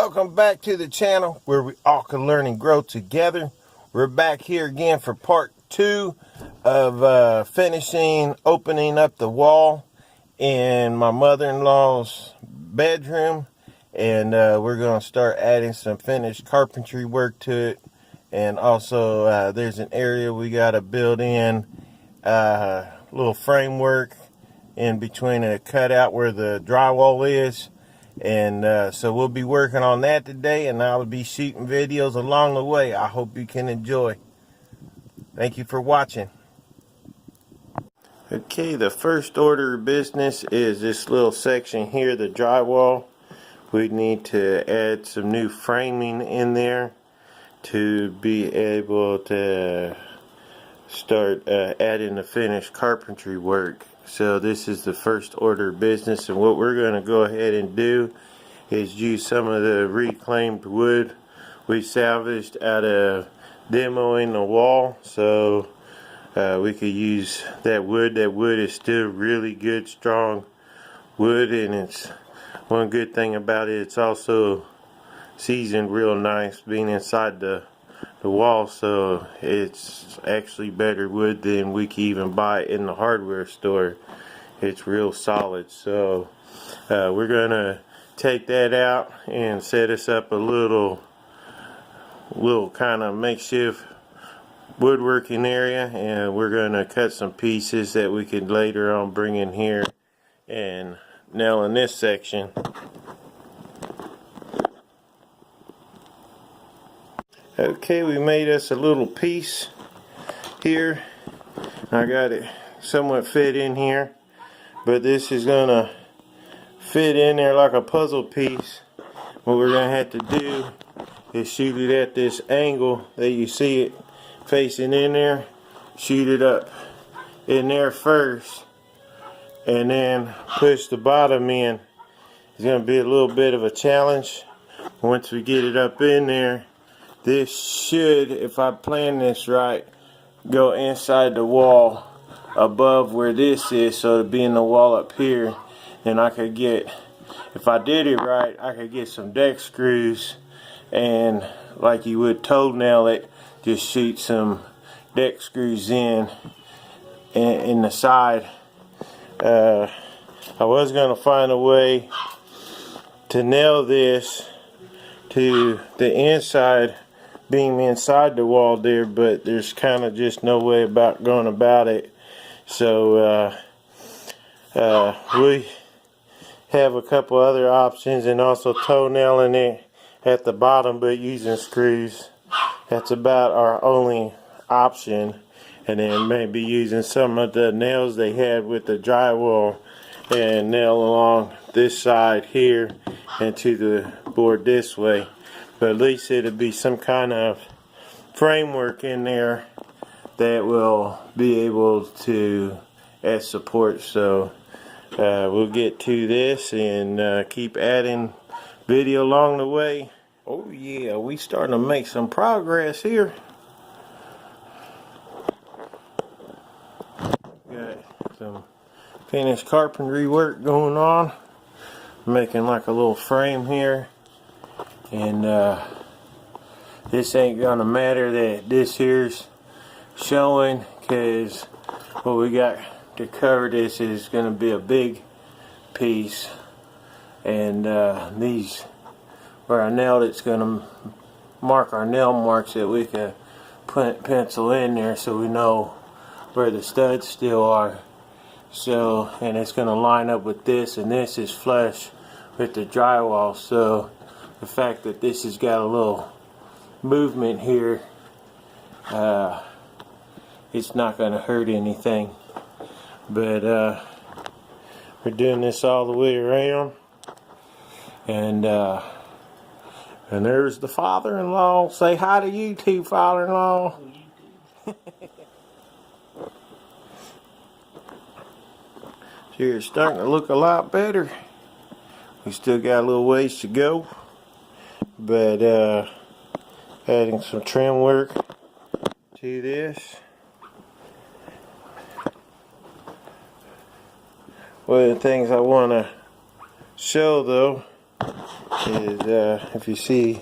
Welcome back to the channel where we all can learn and grow together. We're back here again for part 2 of opening up the wall in my mother-in-law's bedroom. And we're going to start adding some finished carpentry work to it. And also there's an area we got to build in little framework in between a cutout where the drywall is. And so we'll be working on that today, and I'll be shooting videos along the way. I hope you can enjoy. Thank you for watching. Okay, the first order of business is this little section here, the drywall. We need to add some new framing in there to be able to start adding the finished carpentry work. So this is the first order of business, and what we're going to go ahead and do is use some of the reclaimed wood we salvaged out of demoing the wall. So we could use that wood. That wood is still really good, strong wood, and it's one good thing about it, it's also seasoned real nice being inside the wall, so it's actually better wood than we can even buy in the hardware store. It's real solid. So we're gonna take that out and set us up a little kind of makeshift woodworking area, and we're gonna cut some pieces that we could later on bring in here and nail in this section. Okay, we made us a little piece here. I got it somewhat fit in here, but this is gonna fit in there like a puzzle piece. What we're gonna have to do is shoot it at this angle that you see it facing in there. Shoot it up in there first, and then push the bottom in. It's gonna be a little bit of a challenge. Once we get it up in there, this should, if I plan this right, go inside the wall above where this is, so it'll be in the wall up here. Then I could get, if I did it right, I could get some deck screws, and like you would toenail it, just shoot some deck screws in the side. I was going to find a way to nail this to the inside beam inside the wall there, but there's kind of just no way about going about it. So we have a couple other options, and also toenailing it at the bottom but using screws. That's about our only option. And then maybe using some of the nails they had with the drywall and nail along this side here and to the board this way. But at least it'll be some kind of framework in there that will be able to add support. So we'll get to this and keep adding video along the way. Oh yeah, we starting to make some progress here. Got some finished carpentry work going on. Making like a little frame here. And this ain't gonna matter that this here's showing, because what we got to cover this is gonna be a big piece. And these where I nailed it's gonna mark our nail marks that we can put pencil in there so we know where the studs still are. So, and it's gonna line up with this, and this is flush with the drywall. So the fact that this has got a little movement here, it's not going to hurt anything. But we're doing this all the way around, and there's the father-in-law. Say hi to you two, father-in-law. Here it's starting to look a lot better. We still got a little ways to go, but adding some trim work to this. One of the things I want to show though is if you see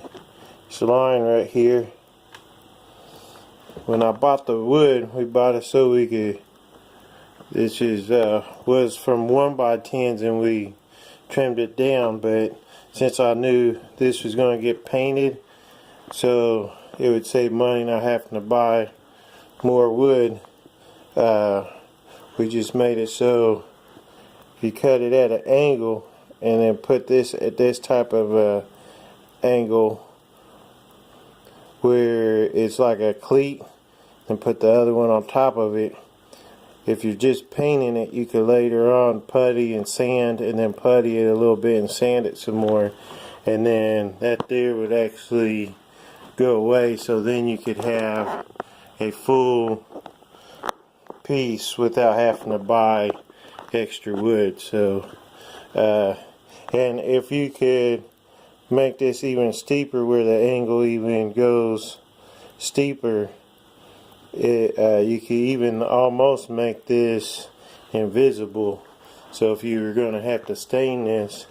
this line right here, when I bought the wood, we bought it so we could, this is was from 1x10s and we trimmed it down, but since I knew this was going to get painted, so it would save money not having to buy more wood, we just made it so if you cut it at an angle and then put this at this type of angle where it's like a cleat, and put the other one on top of it. If you're just painting it, you could later on putty and sand, and then putty it a little bit and sand it some more, and then that there would actually go away, so then you could have a full piece without having to buy extra wood. So and if you could make this even steeper, where the angle even goes steeper, you could even almost make this invisible. So if you were going to have to stain this,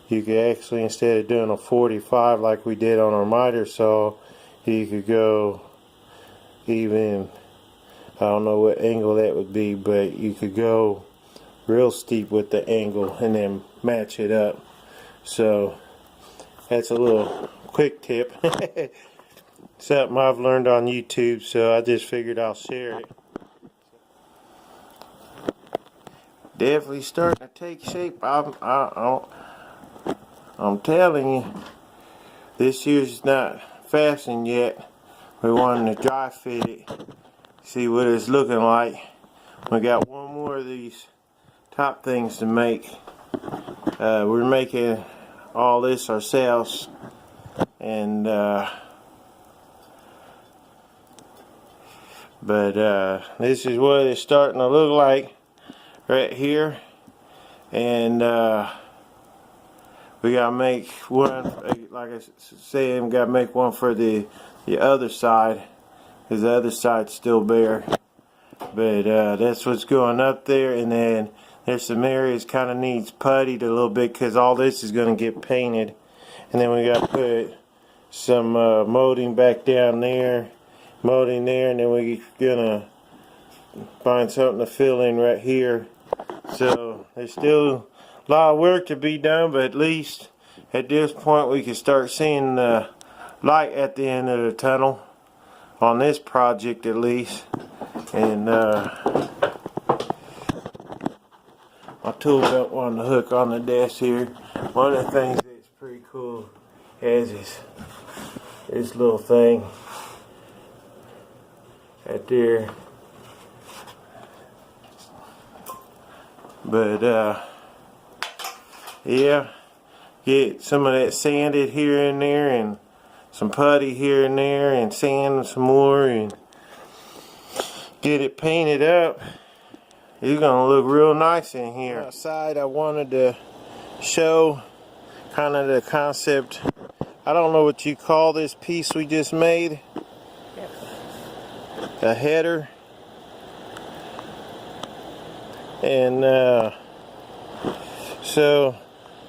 you could actually, instead of doing a 45 like we did on our miter saw, you could go even, I don't know what angle that would be, but you could go real steep with the angle and then match it up. So that's a little quick tip. Something I've learned on YouTube, so I just figured I'll share it. Definitely starting to take shape. I'm telling you, this year's not fastened yet. We wanted to dry fit it, see what it's looking like. We got one more of these top things to make. We're making all this ourselves, and but this is what it's starting to look like right here, and we gotta make one, like I said, we gotta make one for the other side, because the other side's still bare. But that's what's going up there, and then there's some areas kind of needs puttied a little bit, because all this is going to get painted, and then we got to put some molding back down there, molding there, and then we're gonna find something to fill in right here. So there's still a lot of work to be done, but at least at this point we can start seeing the light at the end of the tunnel on this project, at least. And my tool belt on the hook on the desk here. One of the things that's pretty cool is this little thing right there. But yeah, get some of that sanded here and there, and some putty here and there, and sand some more, and get it painted up. It's gonna look real nice in here. Outside, I wanted to show kind of the concept. I don't know what you call this piece we just made. A header. And so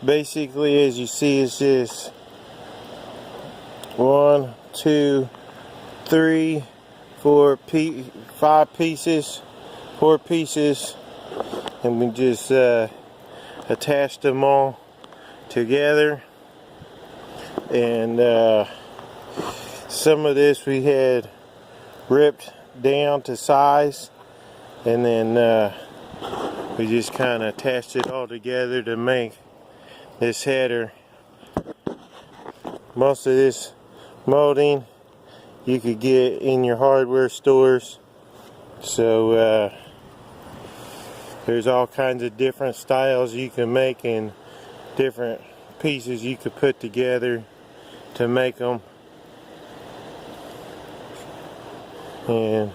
basically, as you see, it's just 1, 2, 3, 4, 5 pieces, 4 pieces, and we just attached them all together. And some of this we had ripped down to size, and then we just kind of attached it all together to make this header. Most of this molding you could get in your hardware stores. So there's all kinds of different styles you can make, and different pieces you could put together to make them. And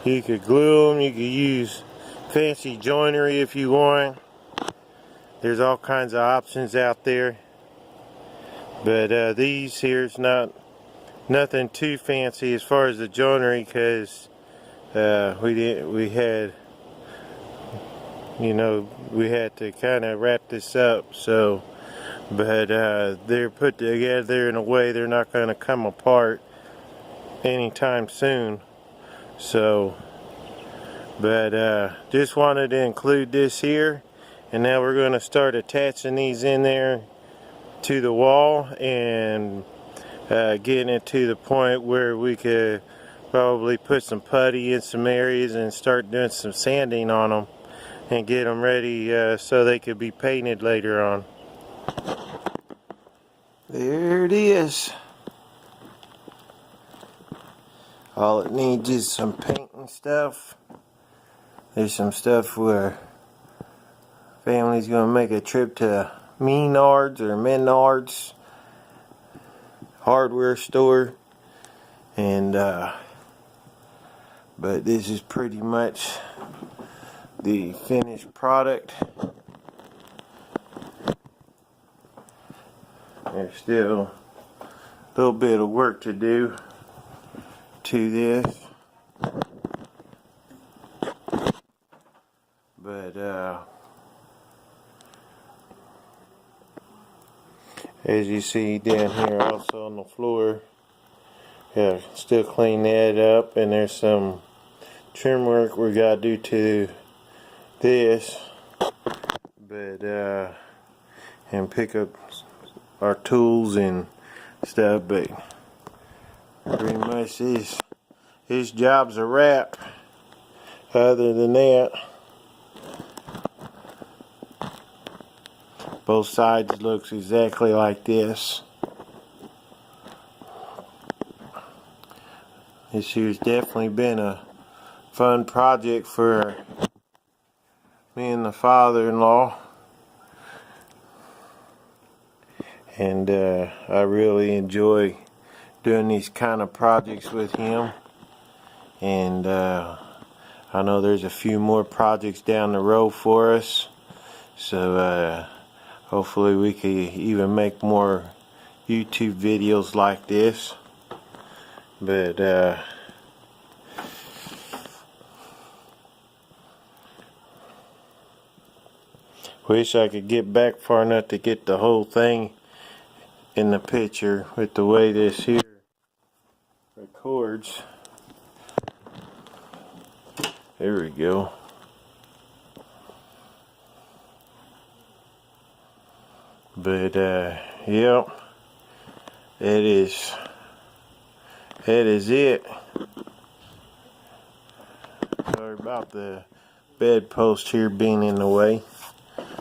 you could glue them, you could use fancy joinery if you want. There's all kinds of options out there. But these here's nothing too fancy as far as the joinery, because we had to kind of wrap this up. So but they're put together in a way they're not going to come apart anytime soon. So, but just wanted to include this here, and now we're going to start attaching these in there to the wall and getting it to the point where we could probably put some putty in some areas and start doing some sanding on them and get them ready so they could be painted later on. There it is. All it needs is some paint and stuff. There's some stuff where family's gonna make a trip to Menards or Menards hardware store, and but this is pretty much the finished product. There's still a little bit of work to do to this, but as you see down here also on the floor, still clean that up, and there's some trim work we gotta do to this, but and pick up our tools and stuff, but pretty much his job's a wrap. Other than that, both sides looks exactly like this. This here's definitely been a fun project for me and the father-in-law, and I really enjoy doing these kind of projects with him, and I know there's a few more projects down the road for us, so hopefully we can even make more YouTube videos like this. But wish I could get back far enough to get the whole thing in the picture with the way this here records. There we go. But yep, that is it. Sorry about the bedpost here being in the way,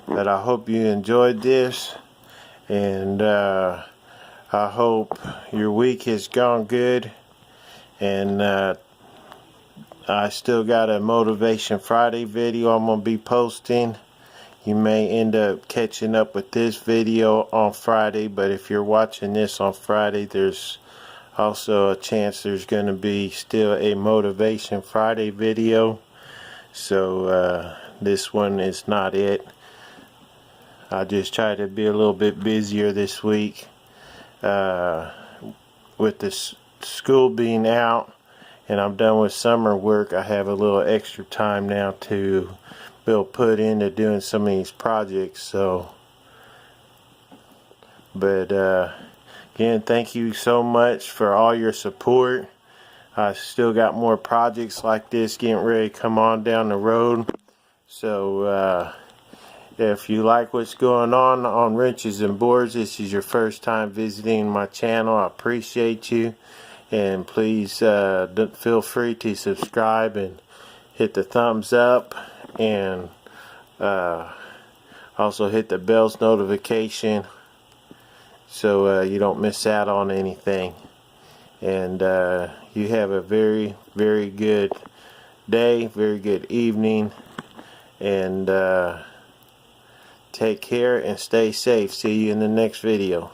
but I hope you enjoyed this, and I hope your week has gone good, and I still got a Motivation Friday video I'm gonna be posting. You may end up catching up with this video on Friday, but if you're watching this on Friday, there's also a chance there's going to be still a Motivation Friday video. So this one is not it. I just try to be a little bit busier this week with the school being out and I'm done with summer work. I have a little extra time now to put into doing some of these projects. So, but again, thank you so much for all your support. I still got more projects like this getting ready to come on down the road. So if you like what's going on Wrenches and Boards, this is your first time visiting my channel, I appreciate you, and please feel free to subscribe and hit the thumbs up, and also hit the bell's notification so you don't miss out on anything. And you have a very, very good day, very good evening, and take care and stay safe. See you in the next video.